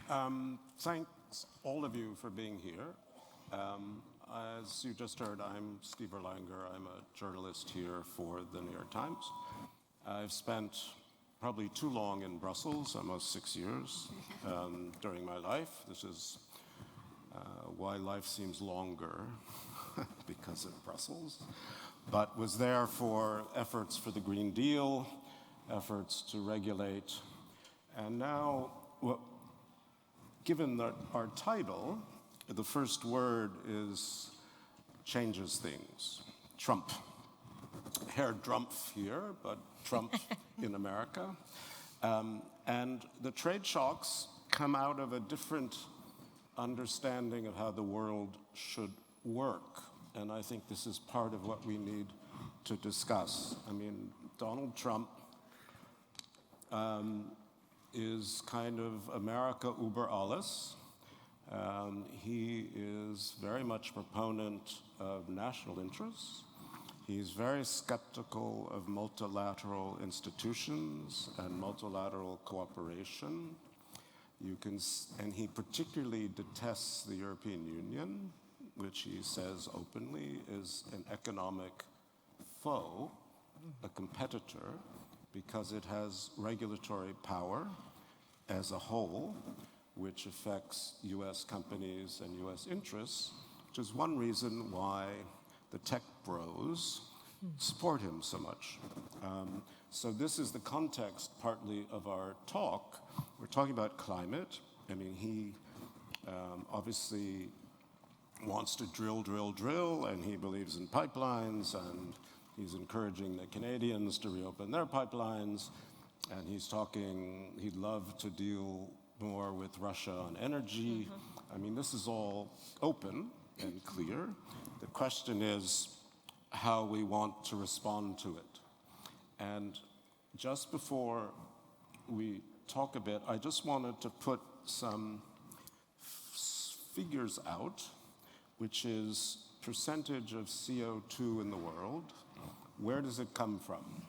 Thanks all of you for being here. As you just heard, I'm Steve Erlanger. I'm a journalist here for the New York Times. I've spent probably too long in Brussels, almost 6 years during my life. This is why life seems longer, because of Brussels. But was there for efforts for the Green Deal, efforts to regulate. And now, well, given that our title, the first word is changes things. Trump. Herr Drumpf here, but Trump in America. And the trade shocks come out of a different understanding of how the world should work. And I think this is part of what we need to discuss. I mean, Donald Trump is kind of America über alles. He is very much a proponent of national interests. He's very skeptical of multilateral institutions and multilateral cooperation. And he particularly detests the European Union, which he says openly is an economic foe, a competitor, because it has regulatory power as a whole, which affects US companies and US interests, which is one reason why the tech bros support him so much. So this is the context partly of our talk. We're talking about climate. I mean, he obviously wants to drill, and he believes in pipelines, and he's encouraging the Canadians to reopen their pipelines, and he's talking, he'd love to deal more with Russia on energy. I mean, this is all open and clear. The question is how we want to respond to it. And just before we talk a bit, I just wanted to put some figures out, which is percentage of CO2 in the world. Where does it come from?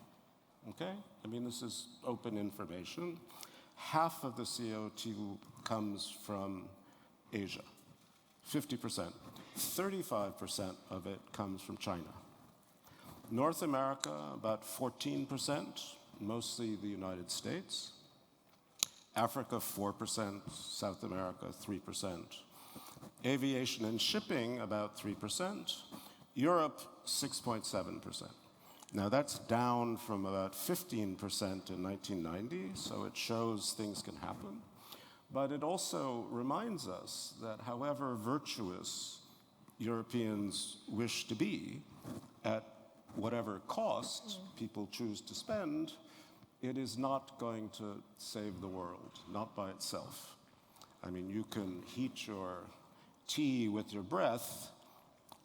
Okay? I mean, this is open information. Half of the CO2 comes from Asia, 50%. 35% of it comes from China. North America, about 14%, mostly the United States. Africa, 4%, South America, 3%. Aviation and shipping, about 3%. Europe, 6.7%. Now that's down from about 15% in 1990, so it shows things can happen. But it also reminds us that however virtuous Europeans wish to be, at whatever cost people choose to spend, it is not going to save the world, not by itself. I mean, you can heat your tea with your breath,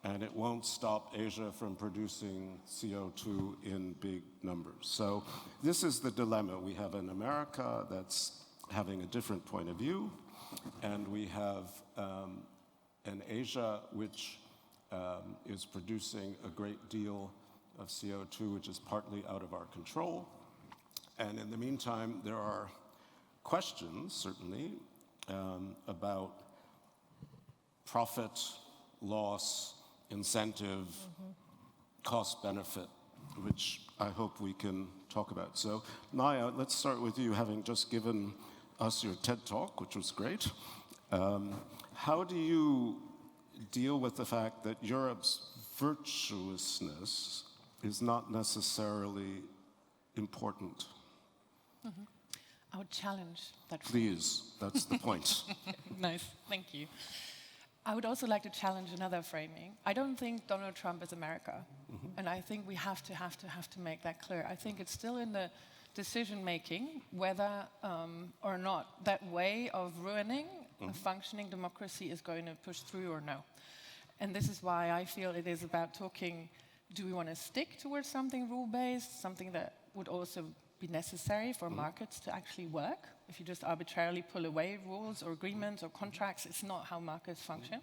and it won't stop Asia from producing CO2 in big numbers. So this is the dilemma. We have an America that's having a different point of view, and we have an Asia which is producing a great deal of CO2, which is partly out of our control. And in the meantime, there are questions, certainly, about profit, loss, incentive, cost benefit, which I hope we can talk about. So, Maja, let's start with you, having just given us your TED Talk, which was great. How do you deal with the fact that Europe's virtuousness is not necessarily important? I would challenge that. Please, that's the point. Nice, thank you. I would also like to challenge another framing. I don't think Donald Trump is America, and I think we have to make that clear. I think it's still in the decision making whether or not that way of ruining a functioning democracy is going to push through or no. And this is why I feel it is about talking, do we want to stick towards something rule-based, something that would also be necessary for markets to actually work? If you just arbitrarily pull away rules or agreements or contracts, it's not how markets function.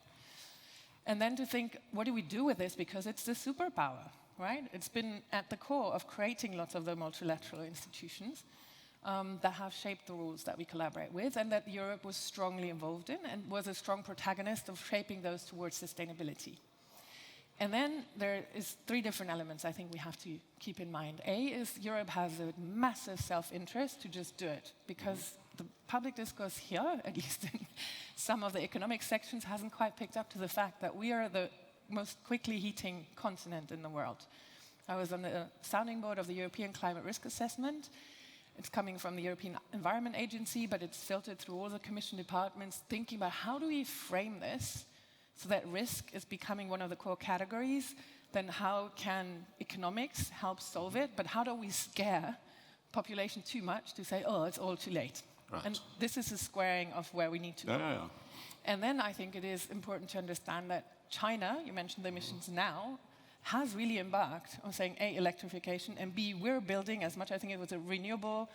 And then to think, what do we do with this? Because it's the superpower, right? It's been at the core of creating lots of the multilateral institutions. that have shaped the rules that we collaborate with, and that Europe was strongly involved in and was a strong protagonist of shaping those towards sustainability. And then there is 3 different elements I think we have to keep in mind. A is Europe has a massive self-interest to just do it, because the public discourse here, at least in some of the economic sections, hasn't quite picked up to the fact that we are the most quickly heating continent in the world. I was on the sounding board of the European Climate Risk Assessment. It's coming from the European Environment Agency, but it's filtered through all the Commission departments, thinking about how do we frame this so that risk is becoming one of the core categories. Then how can economics help solve it? But how do we scare population too much to say, oh, it's all too late? Right. And this is a squaring of where we need to go. Yeah. And then I think it is important to understand that China, you mentioned the emissions now, has really embarked on saying, A, electrification, and B, we're building as much, I think it was a renewable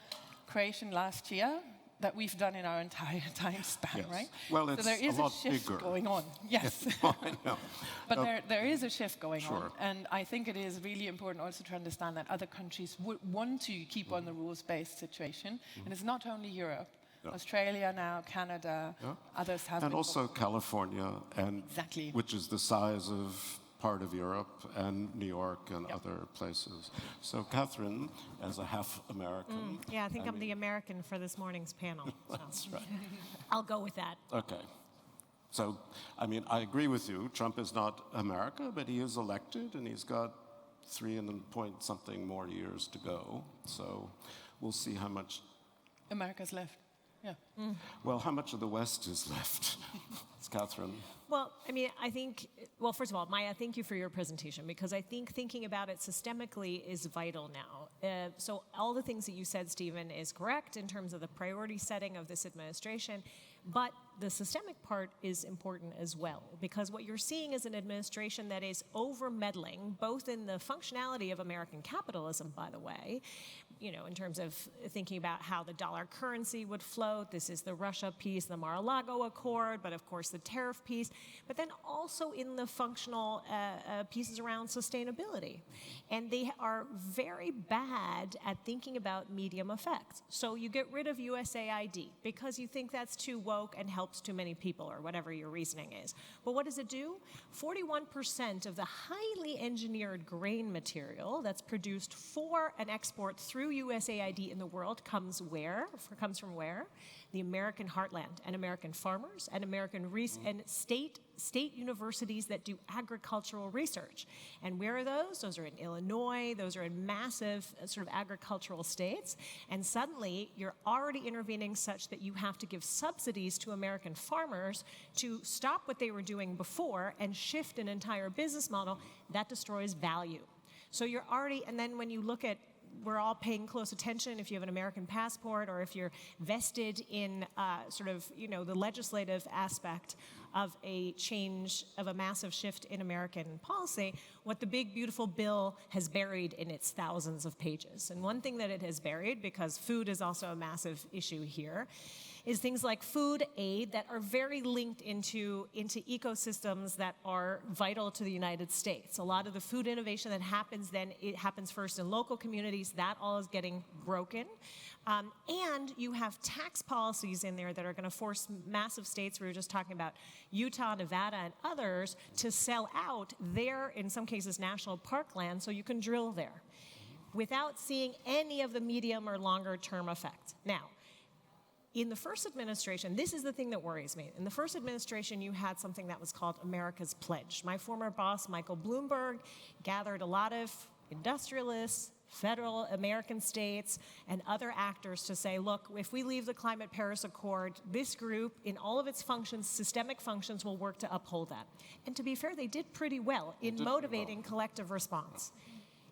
creation last year, that we've done in our entire time span, Yes. right? Well, it's so there is a lot shift bigger. going on. Yes. I know. But there is a shift going on. Sure. And I think it is really important also to understand that other countries would want to keep on the rules-based situation. And it's not only Europe. Yeah. Australia now, Canada, others have And been also California, and Exactly. which is the size of part of Europe, and New York and other places. So Cathryn, as a half American. Yeah, I think I'm the American for this morning's panel. So That's right. I'll go with that. Okay. So, I mean, I agree with you. Trump is not America, but he is elected, and he's got 3 and point something more years to go. So we'll see how much. America's left. Yeah. Well, how much of the West is left? It's Cathryn. Well, I mean, I think, well, first of all, Maja, thank you for your presentation, because I think thinking about it systemically is vital now. So all the things that you said, Stephen, is correct in terms of the priority setting of this administration, but the systemic part is important as well, because what you're seeing is an administration that is over-meddling, both in the functionality of American capitalism, by the way, you know, in terms of thinking about how the dollar currency would float. This is the Russia piece, the Mar-a-Lago Accord, but of course the tariff piece, but then also in the functional pieces around sustainability. And they are very bad at thinking about medium effects. So you get rid of USAID because you think that's too woke and helps too many people, or whatever your reasoning is. But what does it do? 41% of the highly engineered grain material that's produced for an export through USAID in the world comes from where? The American heartland, and American farmers, and American and state universities that do agricultural research. And where are those? Those are in Illinois. Those are in massive sort of agricultural states. And suddenly, you're already intervening such that you have to give subsidies to American farmers to stop what they were doing before and shift an entire business model that destroys value. So you're already, and then when you look at, we're all paying close attention if you have an American passport, or if you're vested in sort of, you know, the legislative aspect of a change, of a massive shift in American policy, what the big, beautiful bill has buried in its thousands of pages. And one thing that it has buried, because food is also a massive issue here, is things like food aid that are very linked into ecosystems that are vital to the United States. A lot of the food innovation that happens then, it happens first in local communities. That all is getting broken. And you have tax policies in there that are going to force massive states, we were just talking about Utah, Nevada, and others, to sell out their, in some cases, national parkland so you can drill there without seeing any of the medium or longer term effects. Now, in the first administration, this is the thing that worries me. In the first administration, you had something that was called America's Pledge. My former boss, Michael Bloomberg, gathered a lot of industrialists, federal American states, and other actors to say, look, if we leave the Climate Paris Accord, this group, in all of its functions, systemic functions, will work to uphold that. And to be fair, they did pretty well in motivating collective response.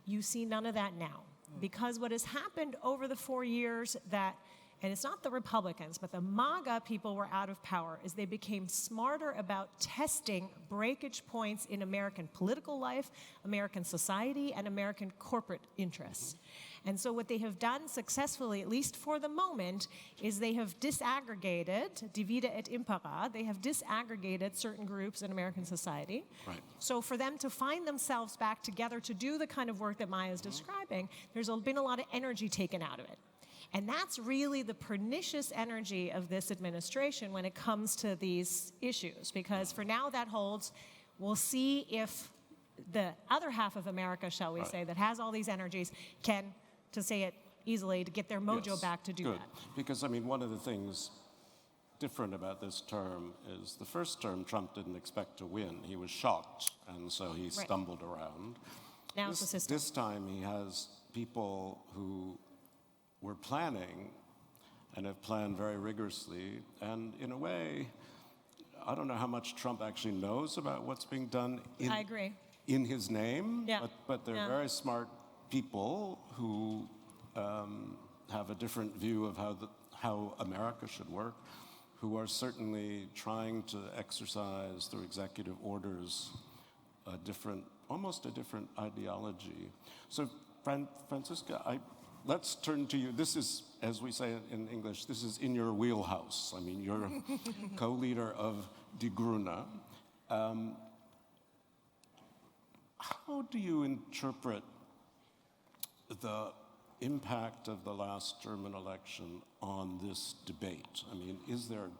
You see none of that now. Because what has happened over the 4 years that, and it's not the Republicans, but the MAGA people were out of power, is they became smarter about testing breakage points in American political life, American society, and American corporate interests. And so what they have done successfully, at least for the moment, is they have disaggregated, divide et impera, they have disaggregated certain groups in American society. Right. So for them to find themselves back together to do the kind of work that Maja is describing, there's been a lot of energy taken out of it. And that's really the pernicious energy of this administration when it comes to these issues, because for now that holds. We'll see if the other half of America, shall we say, that has all these energies can, to say it easily, to get their mojo back to do good. that. Because, I mean, one of the things different about this term is the first term Trump didn't expect to win. He was shocked, and so he stumbled around. Now it's the system. This time he has people who were planning and have planned very rigorously, and in a way, I don't know how much Trump actually knows about what's being done I agree. in his name, Yeah. but they're very smart people who have a different view of how America should work, who are certainly trying to exercise through executive orders almost a different ideology. So, Franziska, let's turn to you. This is, as we say in English, this is in your wheelhouse. I mean, you're co-leader of Die Grünen. How do you interpret the impact of the last German election on this debate? I mean, is there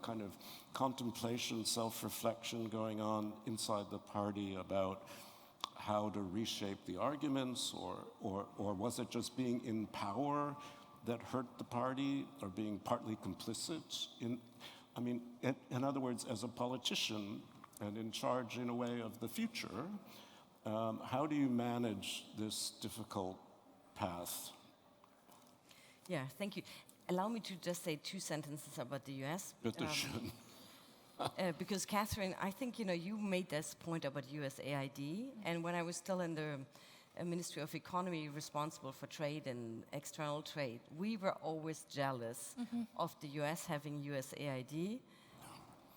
kind of contemplation, self-reflection going on inside the party about how to reshape the arguments, or was it just being in power that hurt the party, or being partly complicit in? I mean, in other words, as a politician and in charge in a way of the future, how do you manage this difficult path? Yeah, thank you. Allow me to just say 2 sentences about the US. Bitte schön. Because Cathryn, I think you made this point about USAID, and when I was still in the Ministry of Economy responsible for trade and external trade, we were always jealous of the US having USAID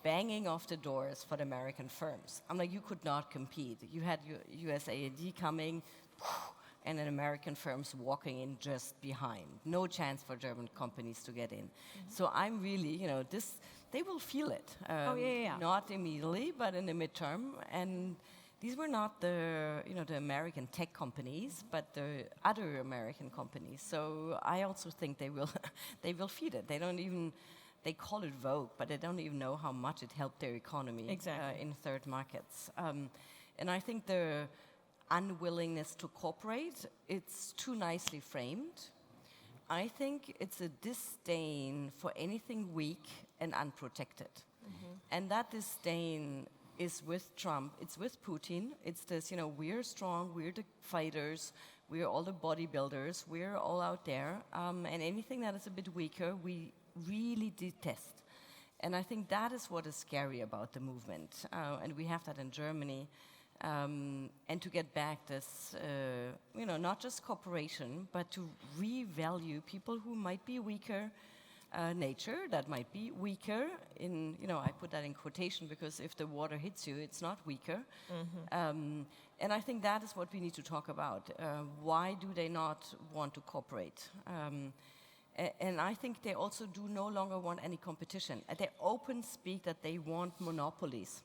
banging off the doors for the American firms. I'm like, you could not compete. You had USAID coming, and then American firms walking in just behind. No chance for German companies to get in. So I'm really, they will feel it. Not immediately, but in the midterm. And these were not the American tech companies, but the other American companies. So I also think they will feel it. They call it Vogue, but they don't even know how much it helped their economy in third markets. And I think the unwillingness to cooperate, it's too nicely framed. I think it's a disdain for anything weak and unprotected. And that disdain is with Trump, it's with Putin, it's this, we're strong, we're the fighters, we're all the bodybuilders, we're all out there, and anything that is a bit weaker, we really detest. And I think that is what is scary about the movement, and we have that in Germany. And to get back this, not just cooperation, but to revalue people who might be weaker nature, that might be weaker in, I put that in quotation because if the water hits you, it's not weaker. And I think that is what we need to talk about. Why do they not want to cooperate? And I think they also do no longer want any competition. They open speak that they want monopolies.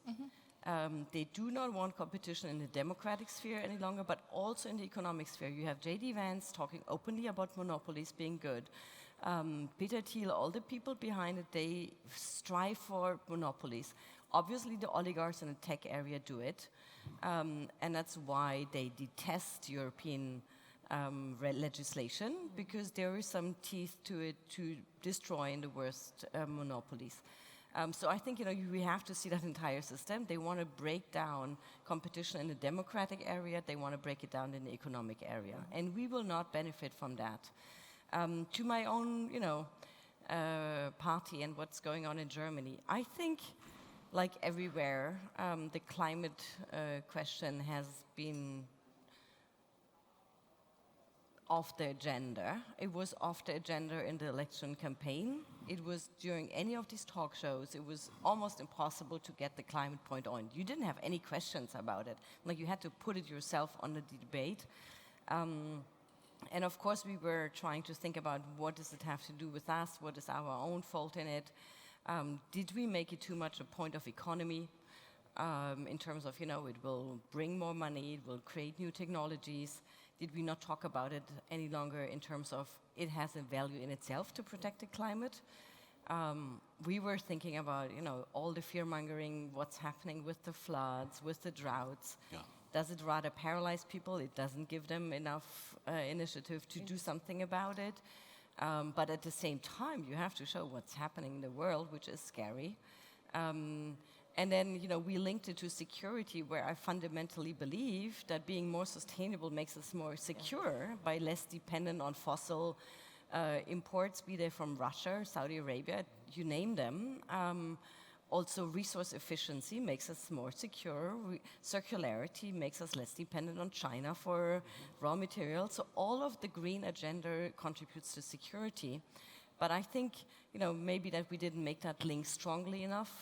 They do not want competition in the democratic sphere any longer, but also in the economic sphere. You have J.D. Vance talking openly about monopolies being good. Peter Thiel, all the people behind it, they strive for monopolies. Obviously, the oligarchs in the tech area do it, and that's why they detest European legislation, because there is some teeth to it to destroy in the worst monopolies. So I think we have to see that entire system. They want to break down competition in the democratic area. They want to break it down in the economic area, and we will not benefit from that. To my own, party and what's going on in Germany, I think, like everywhere, the climate question has been off the agenda. It was off the agenda in the election campaign. It was during any of these talk shows, it was almost impossible to get the climate point on. You didn't have any questions about it. Like, you had to put it yourself on the debate. And of course, we were trying to think about what does it have to do with us? What is our own fault in it? Did we make it too much a point of economy? In terms of, it will bring more money, it will create new technologies. did we not talk about it any longer in terms of it has a value in itself to protect the climate? We were thinking about, all the fear-mongering, what's happening with the floods, with the droughts. Yeah. Does it rather paralyze people? It doesn't give them enough initiative to do something about it. But at the same time, you have to show what's happening in the world, which is scary. And then, we linked it to security, where I fundamentally believe that being more sustainable makes us more secure by less dependent on fossil imports, be they from Russia, Saudi Arabia, you name them. Also, resource efficiency makes us more secure. Circularity makes us less dependent on China for raw materials. So all of the green agenda contributes to security. But I think, maybe that we didn't make that link strongly enough.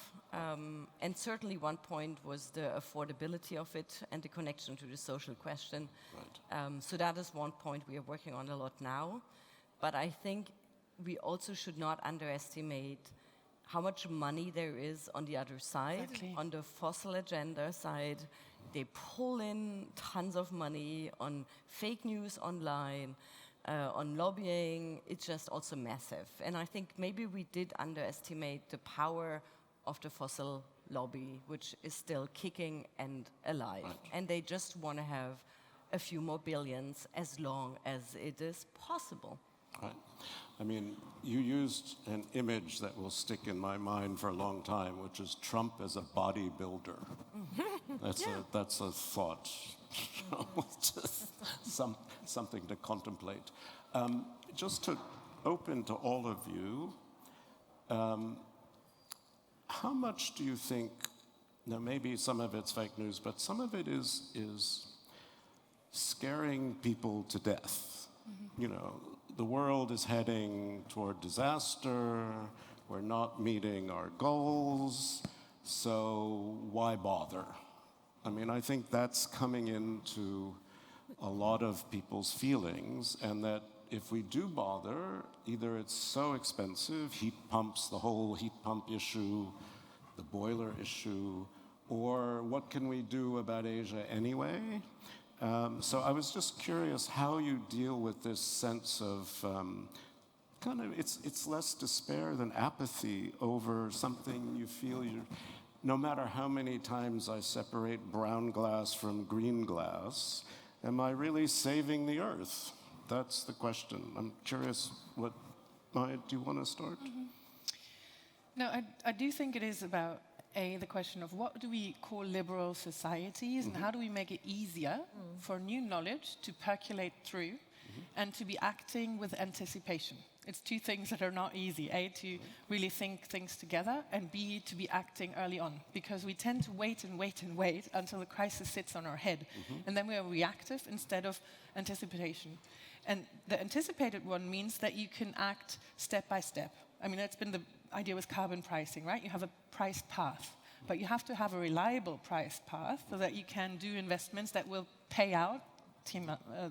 And certainly one point was the affordability of it and the connection to the social question. Right. So that is one point we are working on a lot now. But I think we also should not underestimate how much money there is on the other side. Exactly. On the fossil agenda side, they pull in tons of money on fake news online, on lobbying. It's just also massive. And I think maybe we did underestimate the power of the fossil lobby, which is still kicking and alive. Right. And they just want to have a few more billions as long as it is possible. Right. I mean, you used an image that will stick in my mind for a long time, which is Trump as a bodybuilder. That's a thought, just something to contemplate. Just to open to all of you, how much do you think? Now, maybe some of it's fake news, but some of it is scaring people to death. The world is heading toward disaster, we're not meeting our goals, so why bother? I mean, I think that's coming into a lot of people's feelings, and that if we do bother, either it's so expensive, heat pumps, the whole heat pump issue, the boiler issue, or what can we do about Asia anyway? So I was just curious how you deal with this sense of it's less despair than apathy over something you feel no matter how many times I separate brown glass from green glass, am I really saving the earth? That's the question. I'm curious Maja, do you want to start? Mm-hmm. No, I do think it is about the question of what do we call liberal societies, and how do we make it easier for new knowledge to percolate through and to be acting with anticipation. It's two things that are not easy. A, to really think things together, and B, to be acting early on. Because we tend to wait and wait and wait until the crisis sits on our head. And then we are reactive instead of anticipation. And the anticipated one means that you can act step by step. I mean, that's been the idea with carbon pricing, right? You have a priced path, but you have to have a reliable priced path so that you can do investments that will pay out.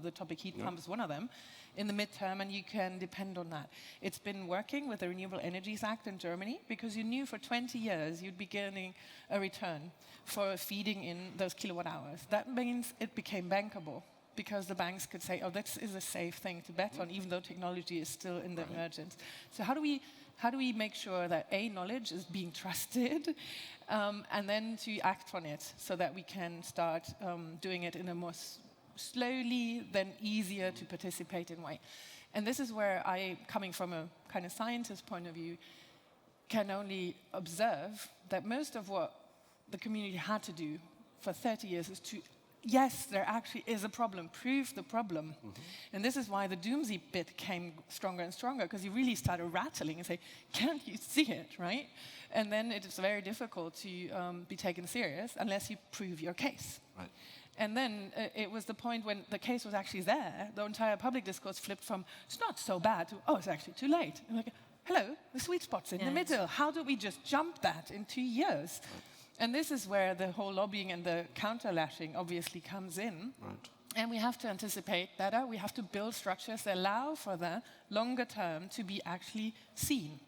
The topic heat pump is one of them, in the midterm, and you can depend on that. It's been working with the Renewable Energies Act in Germany because you knew for 20 years you'd be getting a return for feeding in those kilowatt hours. That means it became bankable, because the banks could say, oh, this is a safe thing to bet on, even though technology is still in the emergence. So how do we make sure that knowledge is being trusted, and then to act on it so that we can start doing it in a more slowly, then easier to participate in way. And this is where I, coming from a kind of scientist point of view, can only observe that most of what the community had to do for 30 years is to, yes, there actually is a problem, prove the problem. And this is why the doomsday bit came stronger and stronger, because you really started rattling and say, can't you see it, right? And then it is very difficult to be taken serious unless you prove your case. Right. And then it was the point when the case was actually there, the entire public discourse flipped from, it's not so bad, to, oh, it's actually too late. And like, hello, the sweet spot's in the middle. How do we just jump that in 2 years? Right. And this is where the whole lobbying and the counter-lashing obviously comes in. Right. And we have to anticipate better. We have to build structures that allow for the longer term to be actually seen.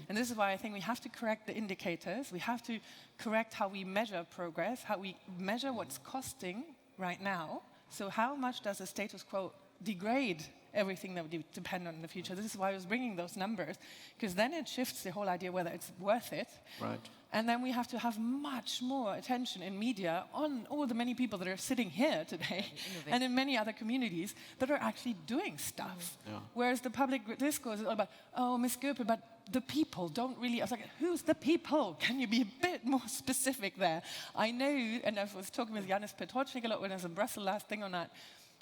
And this is why I think we have to correct the indicators. We have to correct how we measure progress, how we measure what's costing right now So how much does the status quo degrade everything that we depend on in the future? This is why I was bringing those numbers, because then it shifts the whole idea whether it's worth it. Right. And then we have to have much more attention in media on all the many people that are sitting here today and in many other communities that are actually doing stuff. Yeah. Whereas the public discourse is all about, oh, Ms. Göpel, but the people don't really... I was like, who's the people? Can you be a bit more specific there? I know, and I was talking with Janis Petočnik a lot when I was in Brussels last thing on that,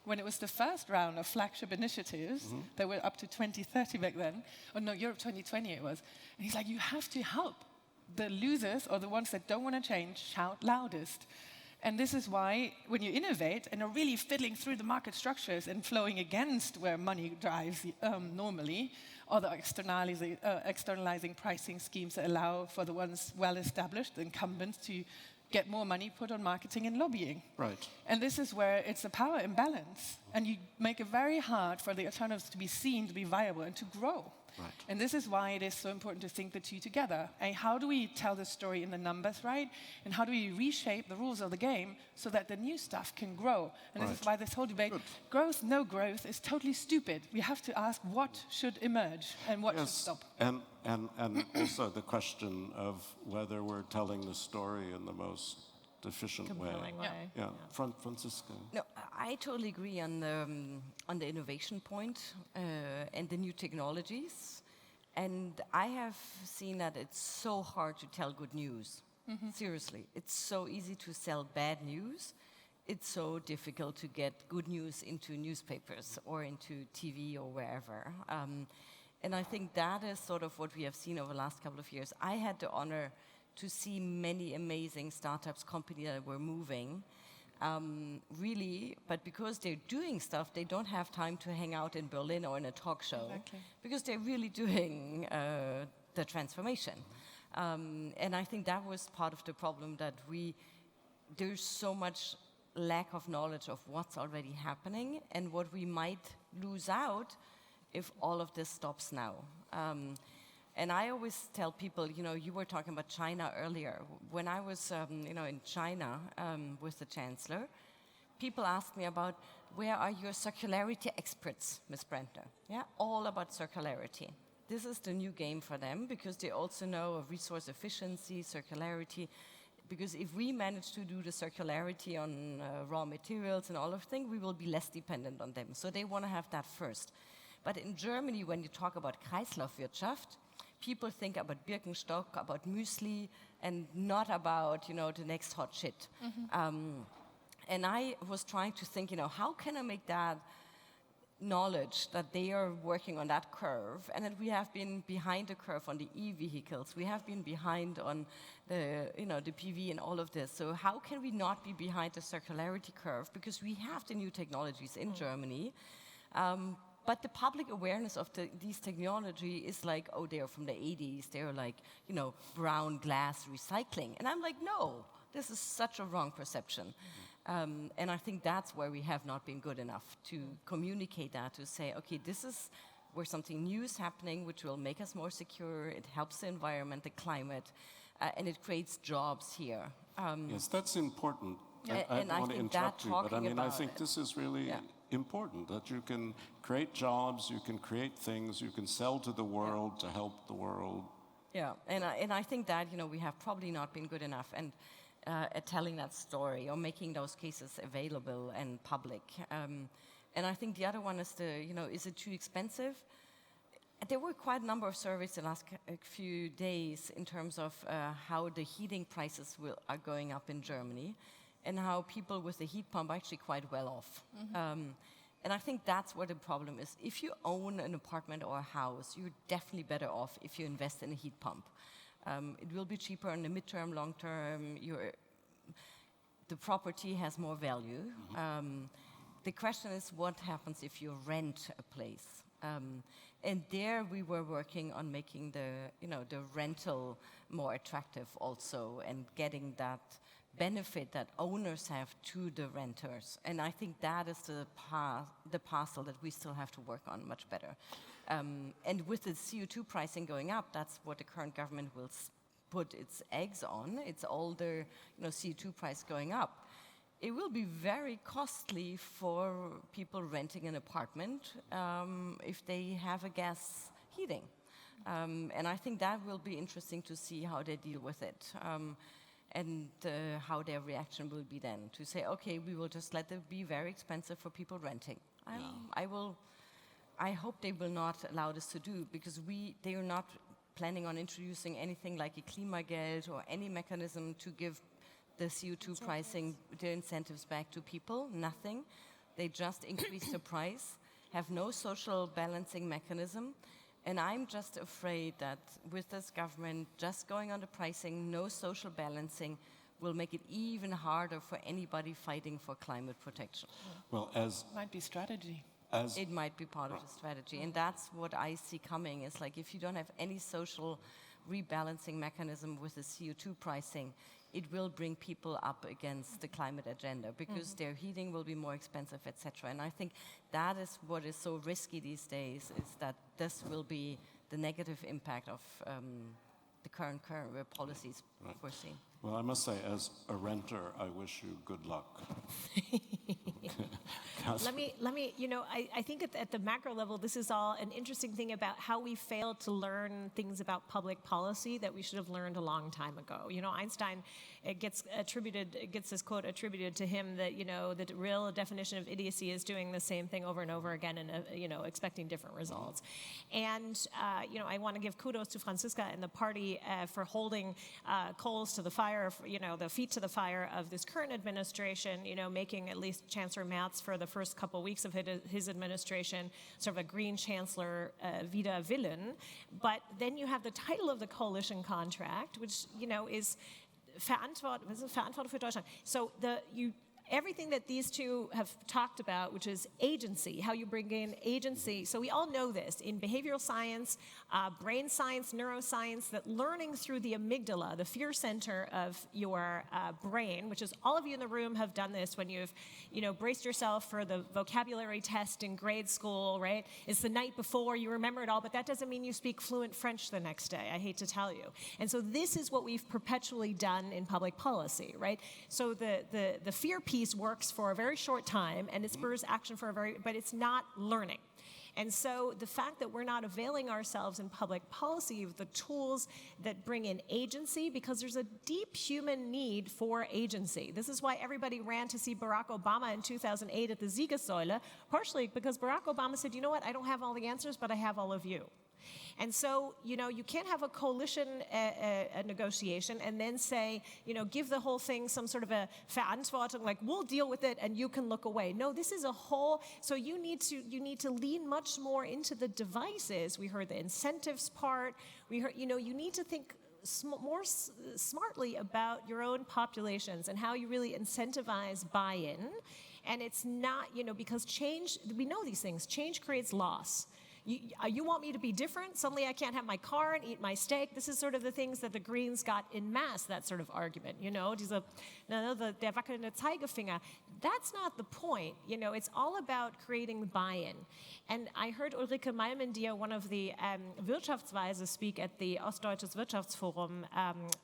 when it was the first round of flagship initiatives, that were up to 2030 back then, or no, Europe 2020 it was, and he's like, you have to help the losers, or the ones that don't want to change, shout loudest. And this is why, when you innovate and are really fiddling through the market structures and flowing against where money drives normally, or the externalizing pricing schemes that allow for the ones well-established, the incumbents, to get more money put on marketing and lobbying. Right. And this is where it's a power imbalance. And you make it very hard for the alternatives to be seen, to be viable, and to grow. Right. And this is why it is so important to think the two together. And how do we tell the story in the numbers right? And how do we reshape the rules of the game so that the new stuff can grow? And this is why this whole debate, growth, no growth, is totally stupid. We have to ask what should emerge and what should stop. And also the question of whether we're telling the story in the most efficient Compelling way. Yeah. Franziska. No, I totally agree on the innovation point and the new technologies. And I have seen that it's so hard to tell good news. Seriously, it's so easy to sell bad news. It's so difficult to get good news into newspapers or into TV or wherever. And I think that is sort of what we have seen over the last couple of years. I had the honor to see many amazing startups, companies that were moving, really, but because they're doing stuff, they don't have time to hang out in Berlin or in a talk show, because they're really doing the transformation. And I think that was part of the problem, that there's so much lack of knowledge of what's already happening and what we might lose out if all of this stops now. And I always tell people, you were talking about China earlier. When I was, in China with the Chancellor, people asked me about, where are your circularity experts, Ms. Brantner? Yeah, all about circularity. This is the new game for them, because they also know of resource efficiency, circularity. Because if we manage to do the circularity on raw materials and all of things, we will be less dependent on them. So they want to have that first. But in Germany, when you talk about Kreislaufwirtschaft, people think about Birkenstock, about muesli, and not about, the next hot shit. And I was trying to think, how can I make that knowledge that they are working on that curve, and that we have been behind the curve on the e-vehicles. We have been behind on the, the PV and all of this. So how can we not be behind the circularity curve? Because we have the new technologies in Germany. But the public awareness of these technology is like, oh, they're from the 80s. They're like, brown glass recycling. And I'm like, no, this is such a wrong perception. And I think that's where we have not been good enough to communicate that, to say, okay, this is where something new is happening, which will make us more secure. It helps the environment, the climate, and it creates jobs here. Yes, that's important. And I don't want to think that interrupt you, but I mean, I think it. this is really important, that you can create jobs, you can create things, you can sell to the world to help the world. Yeah, and I think that, we have probably not been good enough at telling that story or making those cases available and public. And I think the other one is is it too expensive? There were quite a number of surveys the last few days in terms of how the heating prices are going up in Germany, and how people with a heat pump are actually quite well off. And I think that's where the problem is. If you own an apartment or a house, you're definitely better off if you invest in a heat pump. It will be cheaper in the midterm, long term. The property has more value. The question is, what happens if you rent a place? And there we were working on making the rental more attractive also, and getting that benefit that owners have to the renters. And I think that is the parcel that we still have to work on much better. And with the CO2 pricing going up, that's what the current government will put its eggs on. It's all the CO2 price going up. it will be very costly for people renting an apartment if they have a gas heating. And I think that will be interesting to see how they deal with it. And how their reaction will be then to say, okay, we will just let it be very expensive for people renting. I hope they will not allow this to do, because they are not planning on introducing anything like a Klimageld or any mechanism to give the CO2 pricing, the incentives back to people, nothing. They just increase the price, have no social balancing mechanism. And I'm just afraid that with this government just going on the pricing, no social balancing, will make it even harder for anybody fighting for climate protection. Well, Might be strategy. It might be part of the strategy. And that's what I see coming, is like if you don't have any social rebalancing mechanism with the CO2 pricing, it will bring people up against the climate agenda, because their heating will be more expensive, etc. And I think that is what is so risky these days, is that this will be the negative impact of the current policies foreseen. Well, I must say, as a renter, I wish you good luck. Let me, I think at the macro level, this is all an interesting thing about how we failed to learn things about public policy that we should have learned a long time ago. Einstein, it gets this quote attributed to him that, the real definition of idiocy is doing the same thing over and over again and, expecting different results. And, I want to give kudos to Franziska and the party for holding coals to the fire, the feet to the fire of this current administration, making at least Chancellor Merz for the first couple weeks of his administration sort of a green chancellor wider Willen. But then you have the title of the coalition contract, which, is Verantwortung für Deutschland. So everything that these two have talked about, which is agency, how you bring in agency. So we all know this in behavioral science, brain science, neuroscience, that learning through the amygdala, the fear center of your brain, which is all of you in the room have done this when you've, braced yourself for the vocabulary test in grade school, right? It's the night before, you remember it all, but that doesn't mean you speak fluent French the next day, I hate to tell you. And so this is what we've perpetually done in public policy, right? So the fear piece works for a very short time, and it spurs action but it's not learning. And so the fact that we're not availing ourselves in public policy of the tools that bring in agency, because there's a deep human need for agency. This is why everybody ran to see Barack Obama in 2008 at the Siegessäule, partially because Barack Obama said, you know what, I don't have all the answers, but I have all of you. And so, you can't have a coalition a negotiation and then say, give the whole thing some sort of a Verantwortung, like we'll deal with it and you can look away. No, this is a whole, so you need to lean much more into the devices. We heard the incentives part. We heard, you need to think more smartly about your own populations and how you really incentivize buy-in. And it's not, because change, we know these things, change creates loss. You want me to be different? Suddenly I can't have my car and eat my steak. This is sort of the things that the Greens got in mass, that sort of argument. Der wackelnde Zeigefinger. That's not the point. It's all about creating buy-in. And I heard Ulrike Malmendier, one of the Wirtschaftsweise, speak at the Ostdeutsches Wirtschaftsforum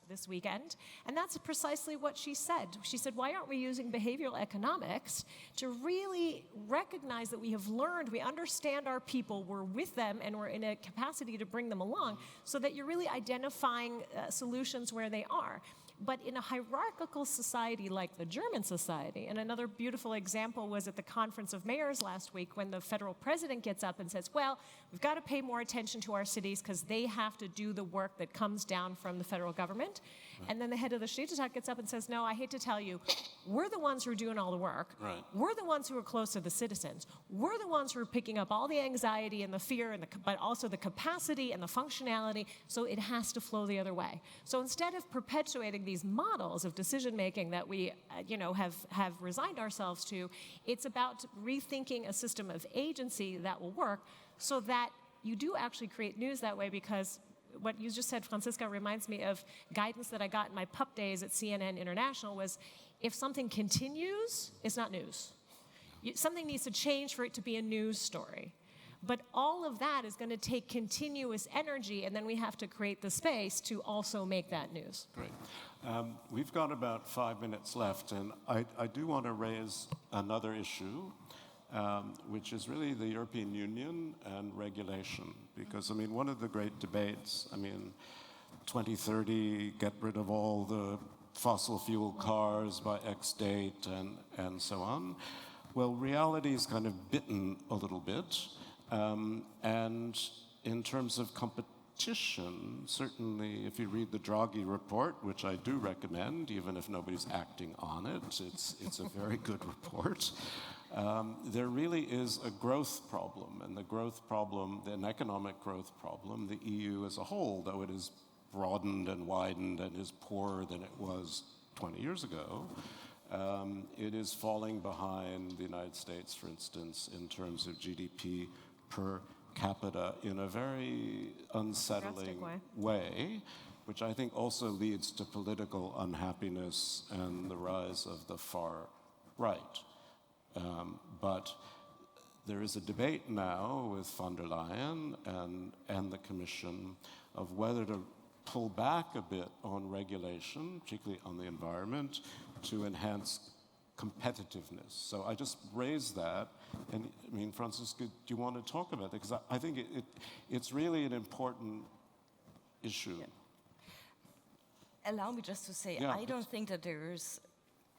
this weekend. And that's precisely what she said. She said, why aren't we using behavioral economics to really recognize that we have learned, we understand our people, we're with them, and we're in a capacity to bring them along, so that you're really identifying solutions where they are. But in a hierarchical society like the German society, and another beautiful example was at the Conference of Mayors last week when the federal president gets up and says, well, we've got to pay more attention to our cities because they have to do the work that comes down from the federal government. Right. And then the head of the Städtetag gets up and says, no, I hate to tell you, we're the ones who are doing all the work. Right. We're the ones who are close to the citizens. We're the ones who are picking up all the anxiety and the fear, but also the capacity and the functionality, so it has to flow the other way. So instead of perpetuating these models of decision-making that we have resigned ourselves to, it's about rethinking a system of agency that will work so that you do actually create news that way, because what you just said, Franziska, reminds me of guidance that I got in my pup days at CNN International was, if something continues, it's not news. Something needs to change for it to be a news story. But all of that is going to take continuous energy, and then we have to create the space to also make that news. Great. We've got about 5 minutes left, and I do want to raise another issue, which is really the European Union and regulation. Because, I mean, one of the great debates, 2030, get rid of all the fossil fuel cars by X date and so on. Well, reality is kind of bitten a little bit. And in terms of competition, certainly if you read the Draghi report, which I do recommend, even if nobody's acting on it, it's a very good report. There really is a growth problem, and the growth problem, an economic growth problem, the EU as a whole, though it is broadened and widened and is poorer than it was 20 years ago, it is falling behind the United States, for instance, in terms of GDP per capita in a very unsettling way, which I think also leads to political unhappiness and the rise of the far right. But there is a debate now with von der Leyen and the Commission of whether to pull back a bit on regulation, particularly on the environment, to enhance competitiveness. So I just raised that, and I mean, Franziska, do you want to talk about that? Because I think it's really an important issue. Yeah. Allow me just to say, Yeah, I don't think that there's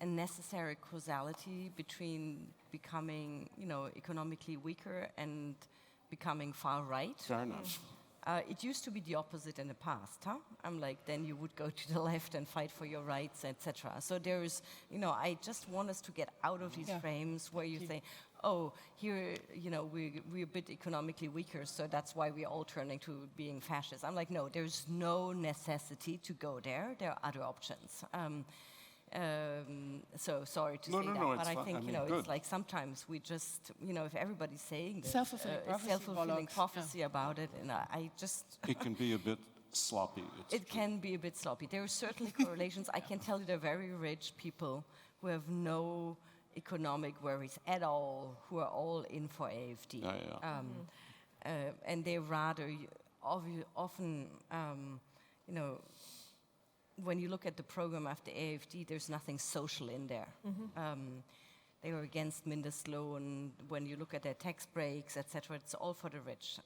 a necessary causality between becoming, economically weaker and becoming far right. Fair enough. It used to be the opposite in the past, huh? I'm like, then you would go to the left and fight for your rights, etc. So there's, I just want us to get out of these frames where you say, oh, here, we're a bit economically weaker, so that's why we're all turning to being fascist. I'm like, no, there's no necessity to go there. There are other options. So sorry to say that, but I think, it's like sometimes we just, if everybody's saying this, self-fulfilling prophecy about it, and I just... It can be a bit sloppy. It can be a bit sloppy. There are certainly correlations. I can tell you there are very rich people who have no economic worries at all, who are all in for AFD. And they rather often, when you look at the program of the AFD, there's nothing social in there. They are against Mindestlohn. When you look at their tax breaks, etc., it's all for the rich.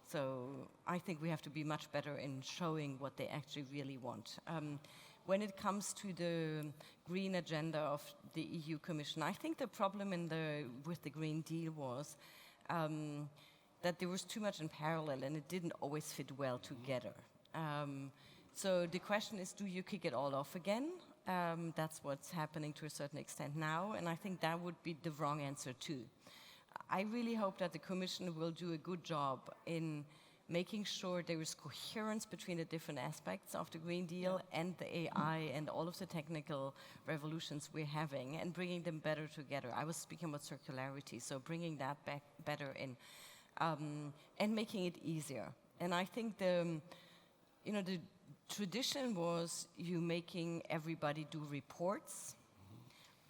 So I think we have to be much better in showing what they actually really want. When it comes to the green agenda of the EU Commission, I think the problem with the Green Deal was that there was too much in parallel and it didn't always fit well together. So the question is, do you kick it all off again? That's what's happening to a certain extent now, and I think that would be the wrong answer too. I really hope that the Commission will do a good job in making sure there is coherence between the different aspects of the Green Deal and the AI and all of the technical revolutions we're having, and bringing them better together. I was speaking about circularity, so bringing that back better in, and making it easier. And I think the tradition was you making everybody do reports.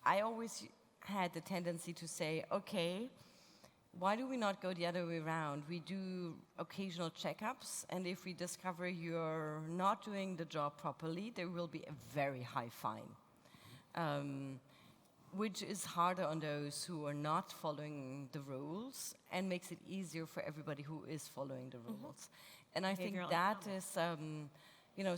I always had the tendency to say, okay, why do we not go the other way around? We do occasional checkups, and if we discover you're not doing the job properly, there will be a very high fine, which is harder on those who are not following the rules and makes it easier for everybody who is following the rules. And I think that is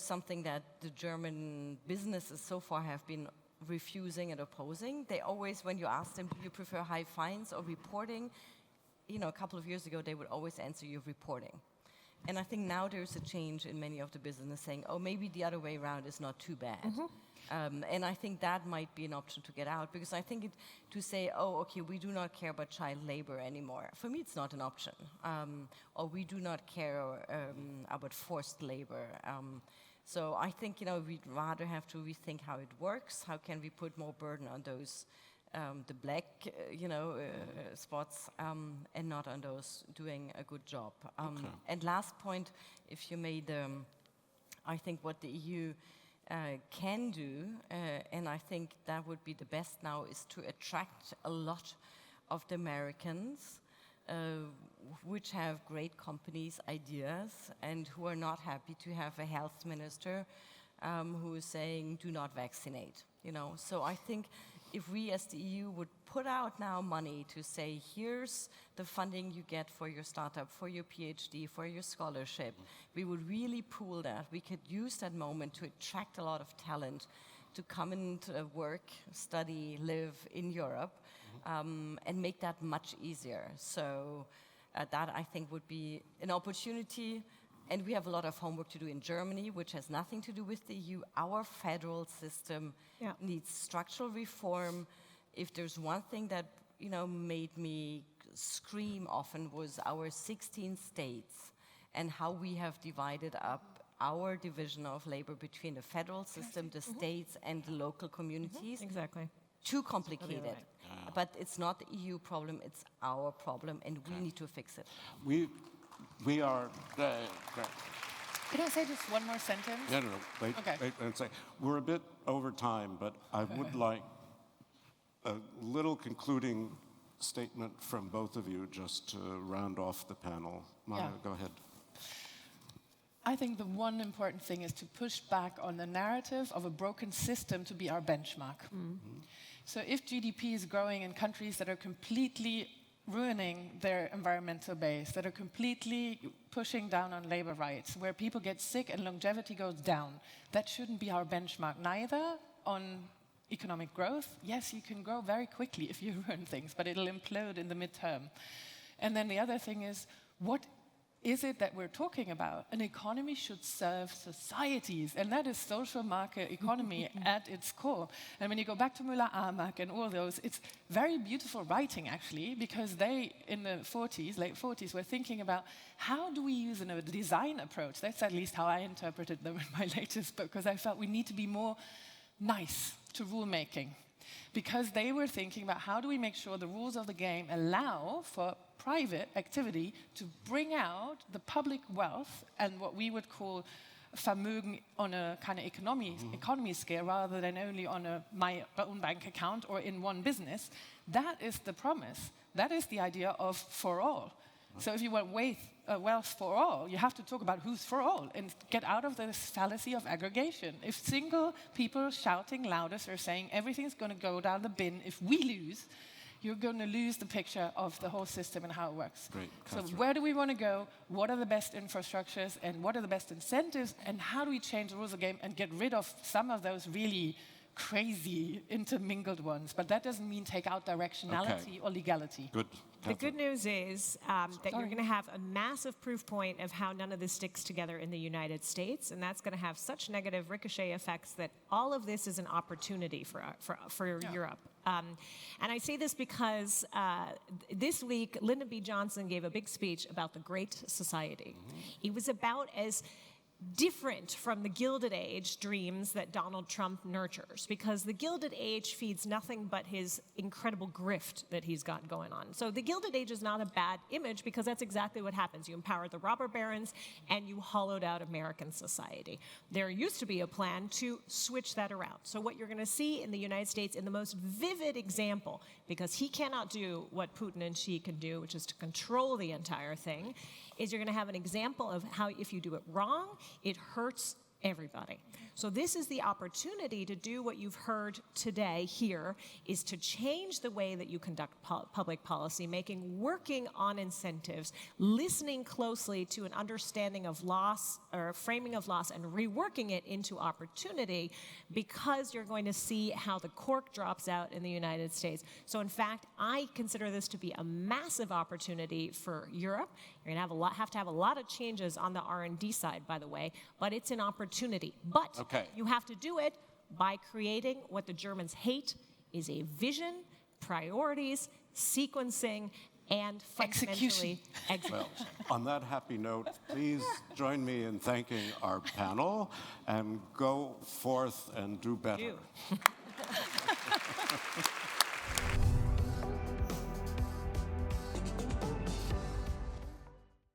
something that the German businesses so far have been refusing and opposing. They always, when you ask them, do you prefer high fines or reporting? A couple of years ago, they would always answer you reporting. And I think now there's a change in many of the business saying, oh, maybe the other way around is not too bad. And I think that might be an option to get out, because I think to say, oh, okay, we do not care about child labor anymore, for me it's not an option. Or we do not care about forced labor. So I think, we'd rather have to rethink how it works. How can we put more burden on those, the black, spots, and not on those doing a good job. And last point, if you made, I think what the EU can do, and I think that would be the best now, is to attract a lot of the Americans which have great companies, ideas, and who are not happy to have a health minister who is saying, do not vaccinate. So I think if we as the EU would put out now money to say, here's the funding you get for your startup, for your PhD, for your scholarship, we would really pool that. We could use that moment to attract a lot of talent to come and work, study, live in Europe, and make that much easier. So that, I think, would be an opportunity. And we have a lot of homework to do in Germany, which has nothing to do with the EU. Our federal system needs structural reform. If there's one thing that made me scream often was our 16 states and how we have divided up our division of labor between the federal system, the states, and the local communities. Exactly. Too complicated. But it's not the EU problem, it's our problem, and we need to fix it. We are... Can I say just one more sentence? No. Wait, Okay. wait, and say, we're a bit over time, but I would like a little concluding statement from both of you just to round off the panel. Maja, go ahead. I think the one important thing is to push back on the narrative of a broken system to be our benchmark. So if GDP is growing in countries that are completely ruining their environmental base, that are completely pushing down on labor rights, where people get sick and longevity goes down, that shouldn't be our benchmark, neither on economic growth. Yes, you can grow very quickly if you ruin things, but it'll implode in the midterm. And then the other thing is, what is it that we're talking about? An economy should serve societies, and that is social market economy at its core. And when you go back to Müller-Armack and all those, it's very beautiful writing, actually, because they, in the 40s, late 40s, were thinking about how do we use a design approach? That's at least how I interpreted them in my latest book, because I felt we need to be more nice to rulemaking. Because they were thinking about how do we make sure the rules of the game allow for private activity to bring out the public wealth and what we would call Vermögen on a kind of economy scale rather than only on my own bank account or in one business. That is the promise. That is the idea of for all. So if you want wealth for all, you have to talk about who's for all and get out of this fallacy of aggregation. If single people shouting loudest are saying everything's going to go down the bin if we lose, you're going to lose the picture of the whole system and how it works. Great. So Cathryn. where do we want to go? What are the best infrastructures and what are the best incentives? And how do we change the rules of the game and get rid of some of those really crazy intermingled ones? But that doesn't mean take out directionality or legality. Good. The good news is that you're going to have a massive proof point of how none of this sticks together in the United States, and that's going to have such negative ricochet effects that all of this is an opportunity for Europe. And I say this because this week, Lyndon B. Johnson gave a big speech about the Great Society. It was about as different from the Gilded Age dreams that Donald Trump nurtures, because the Gilded Age feeds nothing but his incredible grift that he's got going on. So the Gilded Age is not a bad image, because that's exactly what happens. You empowered the robber barons and you hollowed out American society. There used to be a plan to switch that around. So what you're going to see in the United States in the most vivid example, because he cannot do what Putin and Xi can do, which is to control the entire thing, is you're going to have an example of how if you do it wrong, it hurts everybody. So this is the opportunity to do what you've heard today here, is to change the way that you conduct public policy making, working on incentives, listening closely to an understanding of loss or framing of loss and reworking it into opportunity, because you're going to see how the cork drops out in the United States. So in fact, I consider this to be a massive opportunity for Europe. You're going to have to have a lot of changes on the R&D side, by the way, but it's an opportunity. But you have to do it by creating what the Germans hate, is a vision, priorities, sequencing, and fundamentally execution. Well, on that happy note, please join me in thanking our panel and go forth and do better.